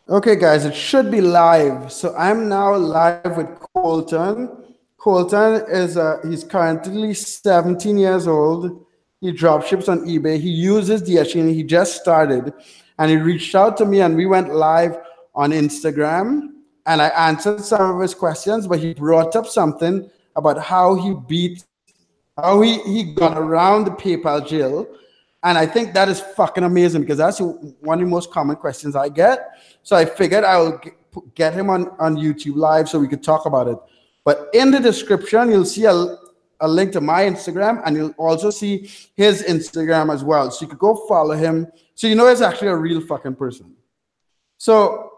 Okay, guys, it should be live. So I'm now live with Colton. Colton is he's currently 17 years old. He dropships on eBay. He uses the machine. He just started, and he reached out to me, and we went live on Instagram. And I answered some of his questions, but he brought up something about how he got around the PayPal jail. And I think that is fucking amazing because that's one of the most common questions I get. So I figured I will get him on YouTube live so we could talk about it. But in the description, you'll see a link to my Instagram, and you'll also see his Instagram as well. So you could go follow him. So you know he's actually a real fucking person. So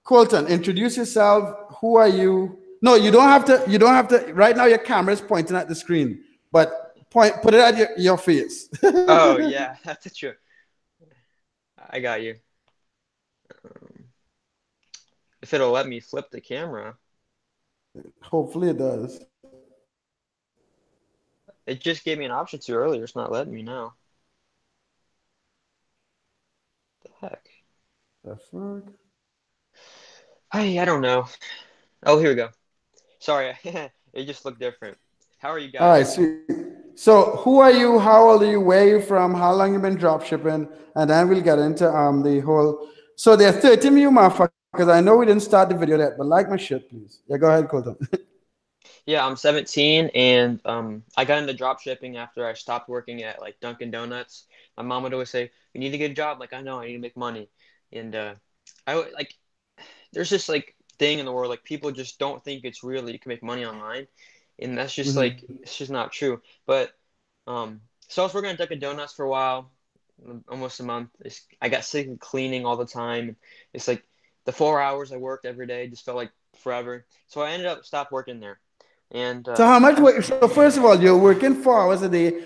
Colton, introduce yourself. Who are you? No, you don't have to. You don't have to. Right now, your camera is pointing at the screen, but put it at your face. Oh yeah, that's true. I got you. Um, if it'll let me flip the camera, Hopefully, it does. it just gave me an option to earlier. It's not letting me now. The heck? The fuck? I don't know. Oh, here we go. Sorry, it just looked different. How are you All right, guys? sweet. So, who are you? How old are you? Where are you from? How long you been drop shipping? And then we'll get into the whole. So there are 30 of you motherfuckers. I know we didn't start the video yet, but like my shit, please. Yeah, go ahead, Colton. Yeah, I'm 17 and I got into drop shipping after I stopped working at like Dunkin' Donuts. My mom would always say, "You need to get a job." Like, I know, I need to make money. And like there's this like thing in the world like people just don't think it's real that you can make money online. And that's just like Mhm. it's just not true. But so I was working at Dunkin' Donuts for a while, almost a month. I got sick of cleaning all the time. It's like the 4 hours I worked every day just felt like forever. So I ended up stopped working there. And So how much? I was So first of all, you're working 4 hours a day.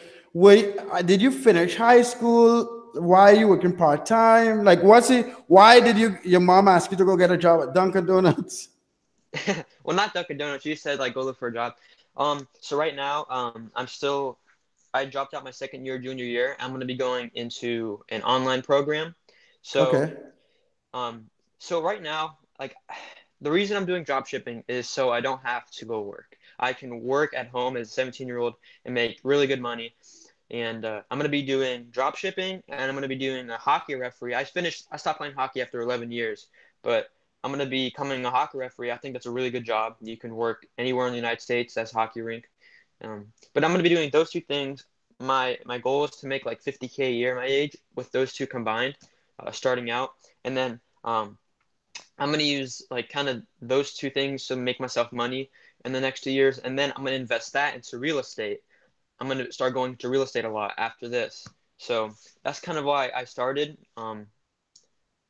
Did you finish high school? Why are you working part time? Like, what's it? Why did your mom ask you to go get a job at Dunkin' Donuts? well, not Dunkin' Donuts. You said like go look for a job. So right now, I dropped out my second year, junior year. I'm going to be going into an online program. So, Okay. um, so right now, like the reason I'm doing drop shipping is so I don't have to go work. I can work at home as a 17-year-old and make really good money. And I'm going to be doing drop shipping, and I'm going to be doing a hockey referee. I stopped playing hockey after 11 years, but I'm going to be becoming a hockey referee. I think that's a really good job. You can work anywhere in the United States that's hockey rink. But I'm going to be doing those two things. My goal is to make like 50K a year at my age with those two combined, starting out, and then I'm going to use like kind of those two things to make myself money in the next 2 years, and then I'm going to invest that into real estate. I'm going to start going to real estate a lot after this. So that's kind of why I started.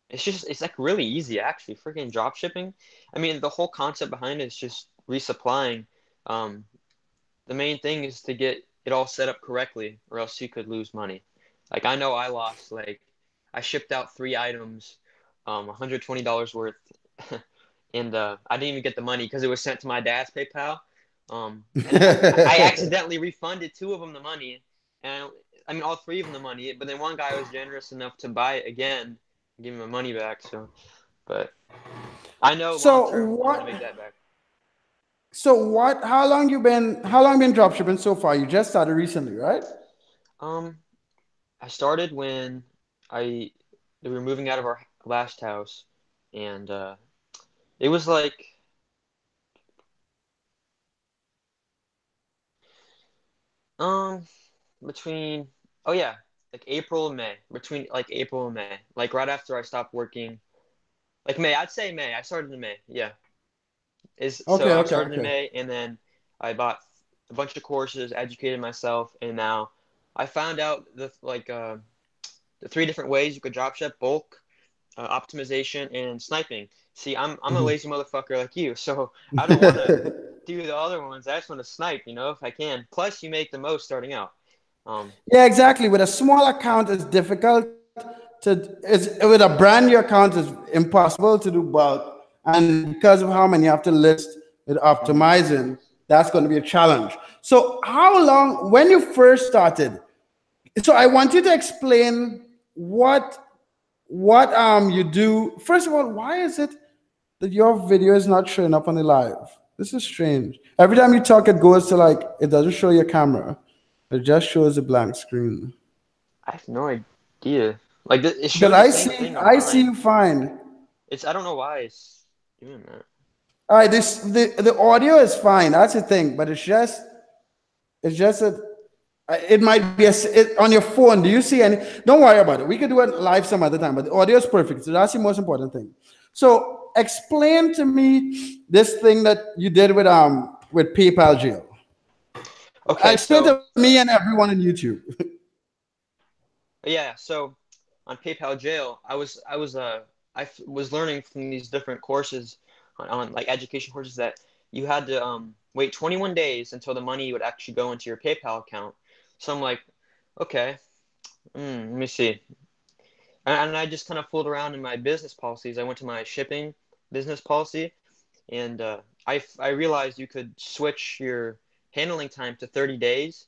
It's like really easy actually. Freaking drop shipping. I mean, the whole concept behind it is just resupplying. Um, the main thing is to get it all set up correctly, or else you could lose money. Like I know I lost like I shipped out 3 items, $120 worth, and I didn't even get the money because it was sent to my dad's PayPal. And I accidentally refunded two of them the money, and I mean all three of them the money. But then one guy was generous enough to buy it again, and give me my money back. So, but I know long So term I'm gonna what? make that back. So what? How long you been? How long been dropshipping so far? You just started recently, right? Um, I started when I we were moving out of our last house, and it was like um between oh yeah like April and May between like April and May like right after I stopped working like May I'd say May I started in May yeah is so Okay, I okay, started in okay. May and then I bought a bunch of courses educated myself and now I found out the three different ways you could drop ship bulk optimization, and sniping. See, I'm a lazy motherfucker like you, so I don't want to do the other ones. I just want to snipe, if I can. Plus, you make the most starting out. Um, Yeah, exactly. With a small account, it's difficult with a brand new account, it's impossible to do bulk. And because of how many you have to list with mhm. optimizing, that's going to be a challenge. So, how long, when you first started, so I want you to explain what what you do. First of all, why is it that your video is not showing up on the live? This is strange. Every time you talk, it goes to like it doesn't show your camera. It just shows a blank screen. I have no idea. Like it Because showed the same thing on I see mine. you fine. It's I don't know why it's doing that. All right, the audio is fine. That's the thing, but it's just a it might be on your phone. Do you see any? Don't worry about it. We could do it live some other time, but the audio is perfect. So that's the most important thing. So explain to me this thing that you did with PayPal jail. Okay, Explain so to me and everyone on YouTube. yeah, so on PayPal Jail, was learning from these different courses on like education courses that you had to wait 21 days until the money would actually go into your PayPal account. So I'm like, okay, let me see. And I just kind of fooled around in my business policies. I went to my shipping business policy, and I realized you could switch your handling time to 30 days,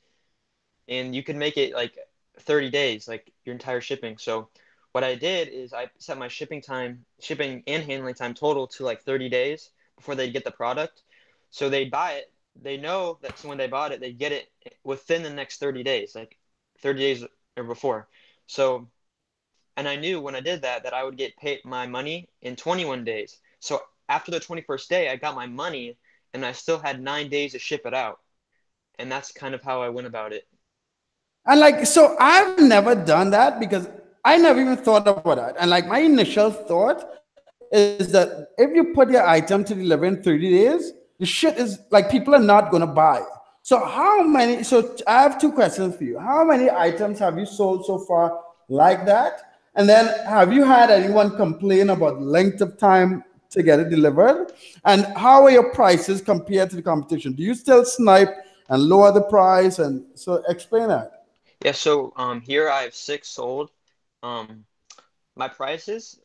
and you could make it like 30 days, like your entire shipping. So what I did is I set my shipping and handling time total to like 30 days before they get the product. So they buy it. They know that when they bought it, they get it within the next 30 days, like 30 days or before. So, and I knew when I did that that I would get paid my money in 21 days. So after the 21st day, I got my money and I still had 9 days to ship it out. And that's kind of how I went about it. And like, so I've never done that because I never even thought about that. And like, my initial thought is that if you put your item to deliver in 30 days, the shit is like people are not going to buy. So, how many? So, I have two questions for you. How many items have you sold so far like that? And then, have you had anyone complain about length of time to get it delivered? And how are your prices compared to the competition? Do you still snipe and lower the price? And so, explain that. Yeah, so here I have six sold. Um, my prices,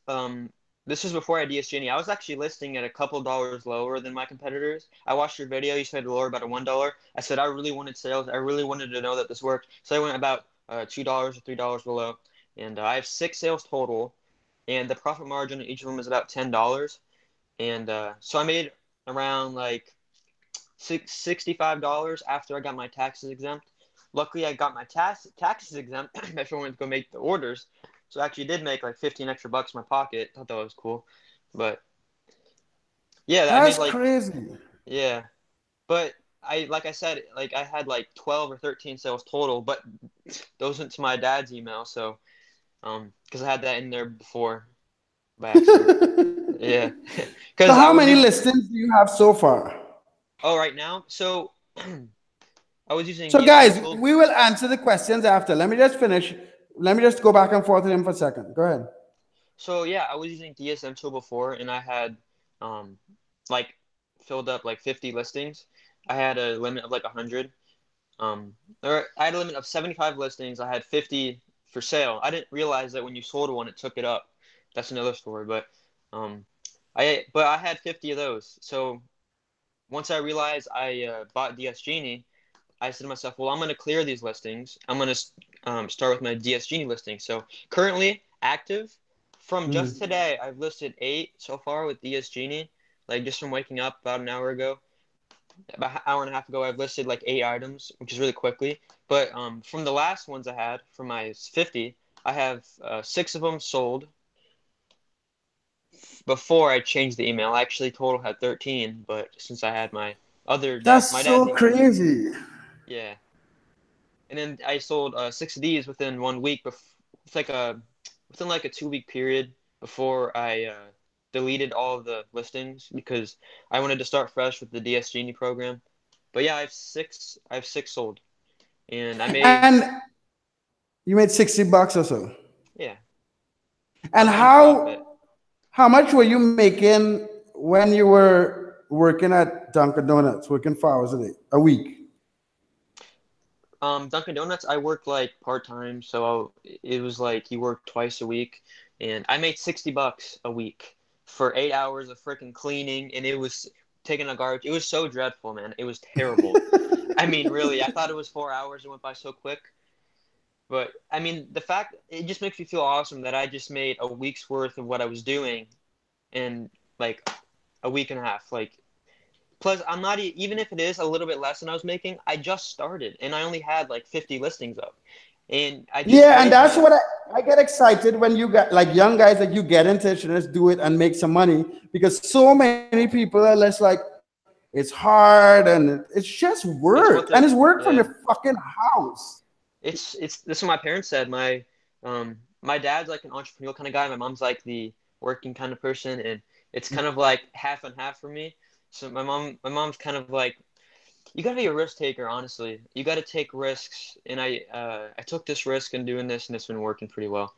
this was before I DSG. I was actually listing at a couple dollars lower than my competitors. I watched your video. You said lower about a $1. I said I really wanted sales. I really wanted to know that this worked. So I went about $2 or $3 below, and I have six sales total, and the profit margin on each of them is about $10. And so I made around like $65 after I got my taxes exempt. Luckily, I got my taxes exempt if I wanted to go make the orders. So I actually did make like 15 extra bucks in my pocket. Thought that was cool. But yeah, I made That's like crazy. yeah. But like I said, like I had like 12 or 13 sales total, but those went to my dad's email, so because I had that in there before by accident. Yeah. So, Because I how was many using listings do you have so far? right now. So I was using So, DSM guys, tool. we will answer the questions after. Let me just finish. Let me just go back and forth with him for a second. Go ahead. So yeah, I was using DSM tool before, and I had um like filled up like 50 listings. I had a limit of like 100. Or I had a limit of 75 listings. I had 50 for sale. I didn't realize that when you sold one, it took it up. That's another story. Um, I had 50 of those. So once I realized I bought DS Genie, I said to myself, well, I'm going to clear these listings. I'm going to start with my DS Genie listing. So currently active from just Mhm. today, I've listed 8 so far with DS Genie. Like just from waking up about an hour ago, about an hour and a half ago, I've listed like 8 items, which is really quickly. But from the last ones I had, from my 50, I have 6 of them sold before I changed the email. I actually total had 13, but since I had my That's dad's so email, crazy. yeah. And then I sold 6 of these within 1 week. It's like within like a 2 week period before I deleted all of the listings because I wanted to start fresh with the DS Genie program. But yeah, I have six. I have six sold, and I made And you made 60 bucks or so. yeah. And In profit. how much were you making when you were working at Dunkin' Donuts, working 4 hours a day, a week? Dunkin' Donuts, I worked like part time, so it was like you work twice a week, and I made $60 a week for 8 hours of freaking cleaning, and it was taking a garbage. It was so dreadful, man. It was terrible. I mean, really, I thought it was 4 hours. It went by so quick. But I mean, the fact it just makes me feel awesome that I just made a week's worth of what I was doing in like a week and a half. Like, plus I'm not even if it is a little bit less than I was making, I just started and I only had like 50 listings up, and I just Yeah, and raised that's money. what I get excited when you got like young guys like you get into it and just do it and make some money because so many people are less like it's hard and it's just work It's and what it's the work from your yeah. fucking house. It's this is what my parents said. My dad's like an entrepreneurial kind of guy. My mom's like the working kind of person, and it's kind of like half and half for me. So my mom's kind of like, you gotta be a risk taker, honestly. You gotta take risks, and I took this risk in doing this, and it's been working pretty well.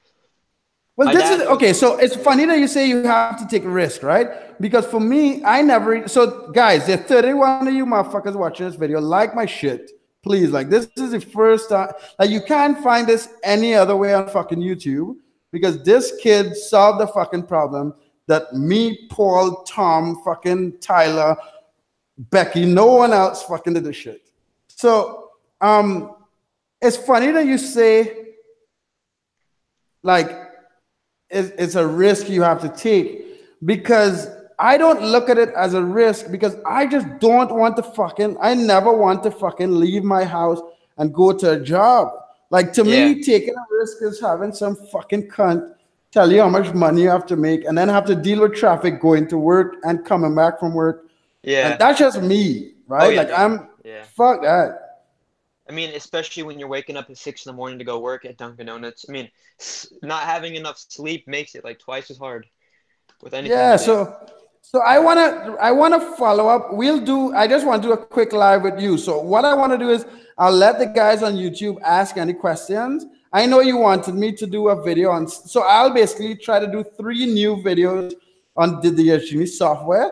Well, My this is dad okay. goes, So it's yeah, funny that you say you have to take a risk, right? Because for me, I never. So guys, there's 31 of you motherfuckers watching this video. Like my shit, please. Like this is the first time. Like you can't find this any other way on fucking YouTube because this kid solved the fucking problem that me, Paul, Tom, fucking Tyler, Becky, no one else fucking did this shit. So it's funny that you say like it's a risk you have to take because I don't look at it as a risk because I just don't want to fucking, I never want to fucking leave my house and go to a job. Like to yeah, me, taking a risk is having some fucking cunt tell you how much money you have to make and then have to deal with traffic going to work and coming back from work. And yeah. that's just me, Oh right? yeah, Like no, I'm, yeah. fuck that. I mean, especially when you're waking up at 6 in the morning to go work at Dunkin' Donuts. I mean, not having enough sleep makes it like twice as hard with anything Yeah, you do. so I wanna follow up. We'll do. I just want to do a quick live with you. So what I want to do is I'll let the guys on YouTube ask any questions. I know you wanted me to do a video on, so I'll basically try to do 3 new videos on the Genie software,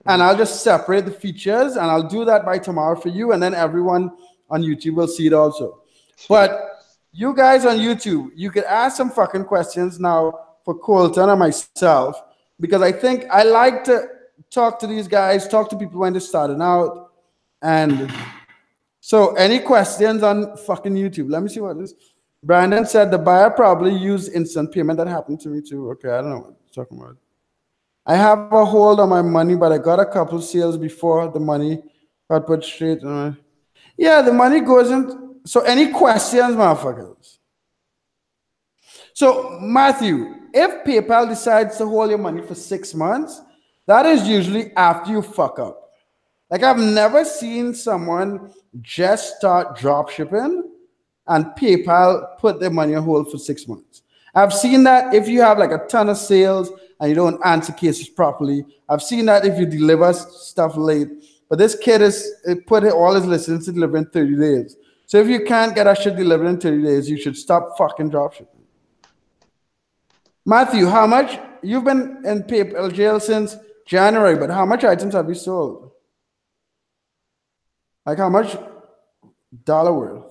and Mm, I'll just separate the features, and I'll do that by tomorrow for you, and then everyone on YouTube will see it also. sweet. But you guys on YouTube, you could ask some fucking questions now for Colton and myself because I think I like to talk to these guys, talk to people when they're starting out. And so, any questions on fucking YouTube? Let me see what this. Brandon said the buyer probably used instant payment. That happened to me too. Okay, I don't know what you're talking about. I have a hold on my money, but I got a couple sales before the money got put straight. Yeah, the money goes in. So, any questions, motherfuckers? So, Matthew, if PayPal decides to hold your money for 6 months, that is usually after you fuck up. Like, I've never seen someone just start drop shipping and PayPal put their money on hold for 6 months. I've seen that if you have like a ton of sales and you don't answer cases properly. I've seen that if you deliver stuff late. But this kid is put all his listings to deliver in 30 days. So if you can't get that shit delivered in 30 days, you should stop fucking drop shipping. Matthew, how much you've been in PayPal jail since January, but how much items have you sold? Like how much dollar worth?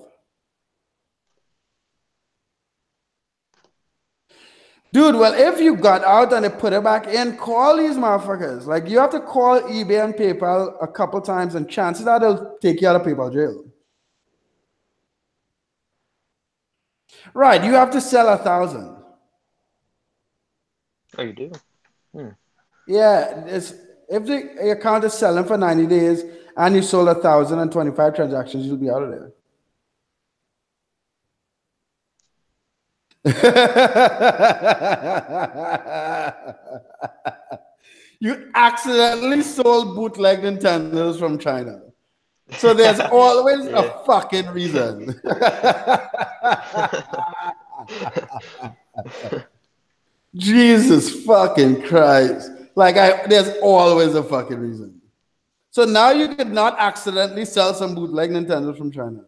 Dude, well, if you got out and they put it back in, call these motherfuckers. Like you have to call eBay and PayPal a couple times, and chances are they'll take you out of PayPal jail. Right, you have to sell 1,000. Oh, you do? Hmm. Yeah, it's if the account is selling for 90 days and you sold 1,025 transactions, you'll be out of there. You accidentally sold bootleg Nintendos from China. So there's always a Yeah. fucking reason. Jesus fucking Christ. Like there's always a fucking reason. So now you could not accidentally sell some bootleg Nintendos from China.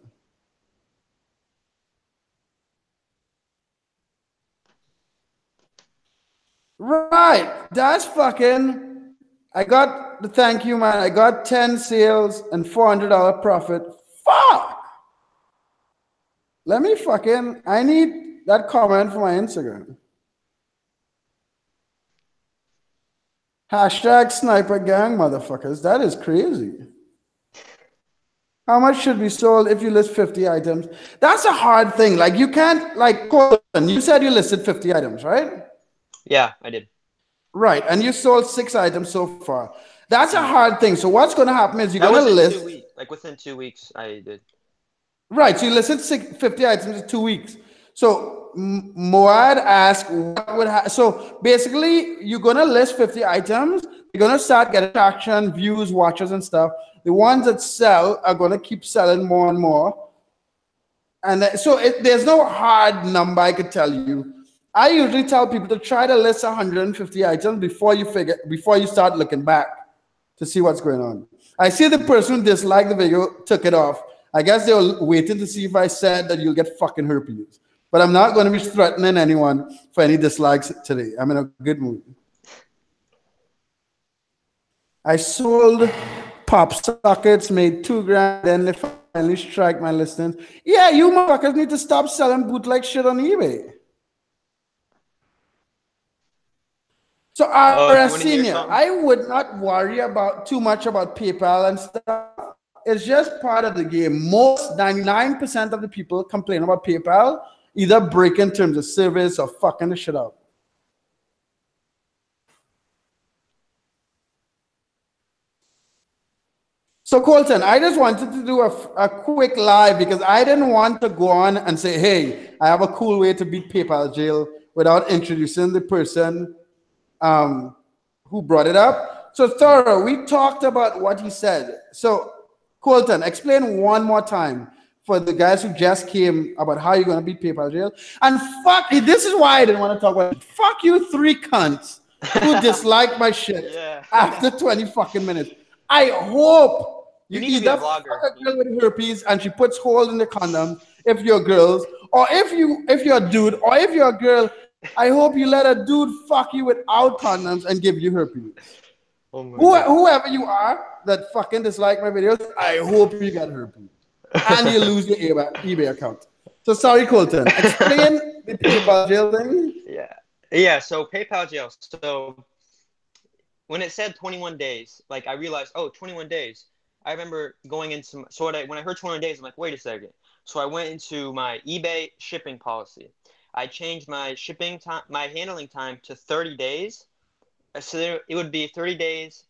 Right. That's fucking. I got the thank you, man. I got 10 sales and $400 profit. Fuck. Let me fucking. I need that comment for my Instagram. Hashtag sniper gang, motherfuckers. That is crazy. How much should be sold if you list 50 items? That's a hard thing. Like you can't like Colton, you said you listed 50 items, right? Yeah, I did. Right. And you sold 6 items so far. That's a hard thing. So what's gonna happen is you're That gonna was in list 2 weeks. Like within 2 weeks, I did. right. So you listed 50 items in 2 weeks. So Moad asked what would so basically you're gonna list 50 items, you're gonna start getting traction, views, watches, and stuff. The ones that sell are gonna keep selling more and more. And so there's no hard number I could tell you. I usually tell people to try to list 150 items before you start looking back to see what's going on. I see the person who disliked the video took it off. I guess they were waiting to see if I said that you'll get fucking herpes. But I'm not going to be threatening anyone for any dislikes today. I'm in a good mood. I sold pop sockets, made $2,000, then they finally strike my listings. Yeah, you motherfuckers need to stop selling bootleg shit on eBay. So RS Senior, I would not worry about too much about PayPal and stuff. It's just part of the game. Most 99% of the people complain about PayPal either breaking terms of service or fucking the shit up. So Colton, I just wanted to do a quick live because I didn't want to go on and say, hey, I have a cool way to beat PayPal jail without introducing the person who brought it up. So Thorough, we talked about what he said. So Colton, explain one more time for the guys who just came about how you're going to beat PayPal jail. And fuck, this is why I didn't want to talk about it. Fuck you 3 cunts who dislike my shit after 20 fucking minutes. I hope you either fuck a girl with herpes and she puts holes in the condom if you're girls, or if you're a dude, or if you're a girl, I hope you let a dude fuck you without condoms and give you herpes. Oh whoever you are that fucking dislike my videos, I hope you get herpes. And you lose your eBay account. So sorry, Colton. Explain the PayPal jail thing. Yeah, so PayPal jail. So when it said 21 days, like I realized, 21 days. I remember going into when I heard 21 days, I'm like, wait a second. So I went into my eBay shipping policy. I changed my shipping time, my handling time to 30 days. So it would be 30 days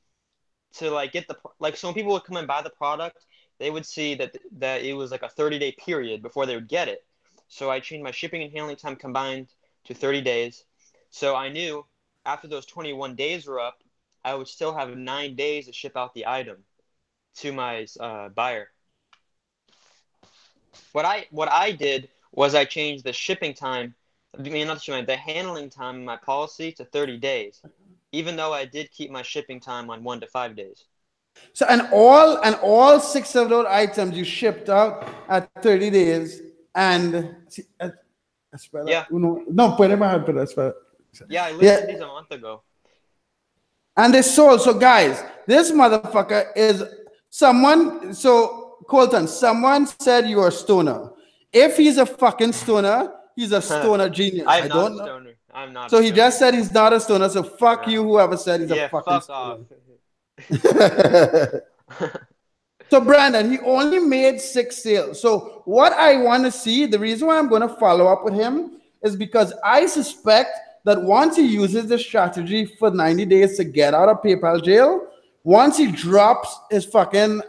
to like get the so when people would come and buy the product, they would see that it was like a 30-day period before they would get it. So I changed my shipping and handling time combined to 30 days. So I knew after those 21 days were up, I would still have 9 days to ship out the item to my buyer. What I did was I changed the shipping time, the handling time in my policy to 30 days, even though I did keep my shipping time on 1 to 5 days. So and all 6 of those items you shipped out at 30 days and yeah. No, yeah, I listed these a month ago. And they sold. So guys, this motherfucker is someone. So Colton, someone said you are a stoner. If he's a fucking stoner, he's a stoner genius. I don't know. I'm not. So he just said he's not a stoner. So fuck you, whoever said he's a fucking stoner. So Brandon, he only made 6 sales. So what I want to see, the reason why I'm going to follow up with him is because I suspect that once he uses the strategy for 90 days to get out of PayPal jail, once he drops his fucking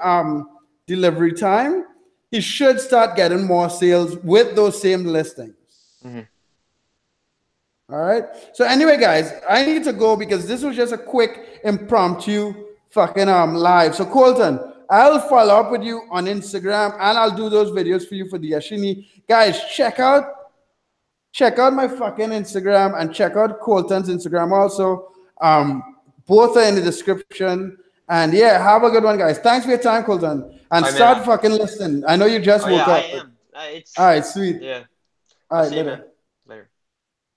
delivery time, he should start getting more sales with those same listings. Mm-hmm. All right. So anyway, guys, I need to go because this was just a quick impromptu fucking live. So Colton, I'll follow up with you on Instagram and I'll do those videos for you for the Yashini. Guys, check out my fucking Instagram and check out Colton's Instagram also. Both are in the description. And yeah, have a good one, guys. Thanks for your time, Colton. And start fucking listening. I know you just woke up. I am. All right, sweet. Yeah. All right, later.